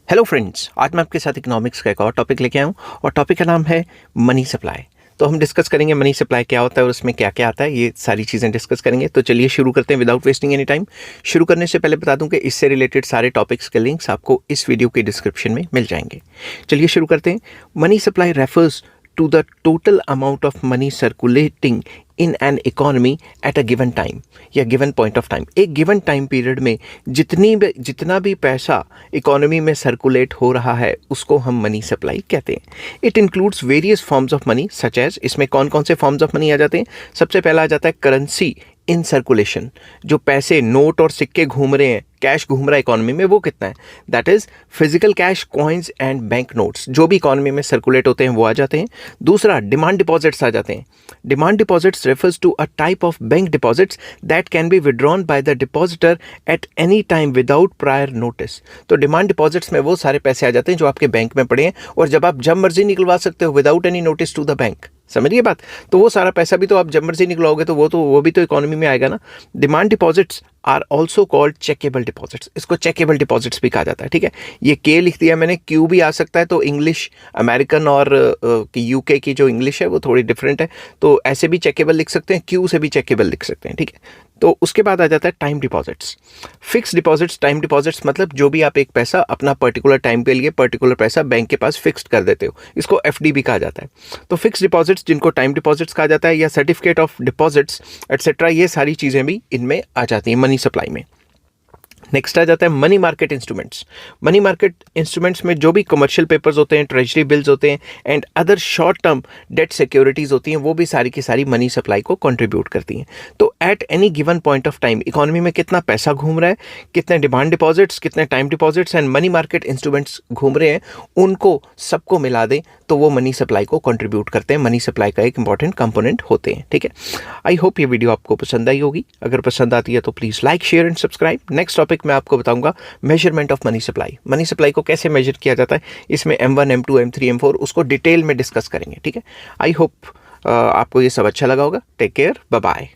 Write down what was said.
Hello friends, आज मैं आपके साथ इकोनॉमिक्स का एक और टॉपिक लेके आया हूँ और टॉपिक का नाम है मनी सप्लाई। तो हम डिस्कस करेंगे मनी सप्लाई क्या होता है और उसमें क्या क्या आता है, ये सारी चीज़ें डिस्कस करेंगे। तो चलिए शुरू करते हैं विदाउट वेस्टिंग एनी टाइम। शुरू करने से पहले बता दूं कि इससे रिलेटेड सारे टॉपिक्स के लिंक्स आपको इस वीडियो के डिस्क्रिप्शन में मिल जाएंगे। चलिए शुरू करते हैं। Money supply refers to the total amount of money circulating in an economy at a given time या given point of time। एक given time period में जितना भी पैसा इकोनॉमी में सर्कुलेट हो रहा है उसको हम मनी सप्लाई कहते हैं। It includes various forms of money such as, इसमें कौन कौन से फॉर्म्स ऑफ मनी आ जाते हैं। सबसे पहला आ जाता है करेंसी इन सर्कुलेशन, जो पैसे नोट और सिक्के घूम रहे हैं, कैश घूम रहा है इकोनॉमी में, वो कितना है। That is physical cash, coins and bank notes, जो भी इकोनॉमी में सर्कुलेट होते हैं वो आ जाते हैं। दूसरा डिमांड डिपॉजिट्स आ जाते हैं। Demand deposits refers to a type of bank deposits that can be withdrawn by the depositor at any time without prior notice. तो डिमांड डिपॉजिट्स में वो सारे पैसे आ जाते हैं जो आपके बैंक में पड़े हैं और जब मर्जी निकलवा सकते हो without any notice to the bank. समझिए बात। तो वो सारा पैसा भी तो आप जब मर्जी निकलाओगे तो वो भी तो इकोनॉमी में आएगा ना। Demand deposits are also called checkable deposits. इसको चेकेबल डिपॉजिट्स भी कहा जाता है। ठीक है, ये के लिख दिया मैंने, क्यू भी आ सकता है। तो इंग्लिश अमेरिकन और यूके की जो इंग्लिश है वो थोड़ी डिफरेंट है, तो ऐसे भी चेकेबल लिख सकते हैं, क्यू से भी चेकेबल लिख सकते हैं। ठीक है, तो उसके बाद आ जाता है time deposits. Fix deposits, time deposits मतलब जो भी आप एक पैसा अपना पर्टिकुलर टाइम के लिए पर्टिकुलर पैसा बैंक के पास फिक्स्ड कर देते हो, इसको एफडी भी कहा जाता है। तो फिक्स डिपॉजिट्स जिनको टाइम डिपॉजिट्स कहा जाता है या सर्टिफिकेट ऑफ डिपॉजिट्स एटसेट्रा, ये सारी चीज़ें भी इनमें आ जाती हैं मनी सप्लाई में। नेक्स्ट आ जाता है money market instruments. Money market instruments में जो भी कमर्शियल पेपर्स होते हैं, ट्रेजरी बिल्स होते हैं and other short term debt securities होती हैं, वो भी सारी की सारी मनी सप्लाई को कंट्रीब्यूट करती हैं। तो at any given point of time economy में कितना पैसा घूम रहा है, कितने डिमांड डिपॉजिट्स, कितने time deposits and money market instruments घूम रहे हैं, उनको सबको मिला दें तो वो मनी सप्लाई को कंट्रीब्यूट करते हैं, मनी सप्लाई का एक इंपॉर्टेंट कंपोनेंट होते हैं। ठीक है, आई होप ये वीडियो आपको पसंद आई होगी। अगर पसंद आती है तो please like, share and subscribe. Next topic मैं आपको बताऊंगा measurement of money supply. Money supply को कैसे मेजर किया जाता है, इसमें M1, M2, M3, M4 उसको डिटेल में डिस्कस करेंगे। ठीक है, आई होप आपको ये सब अच्छा लगा होगा। Take care, bye bye.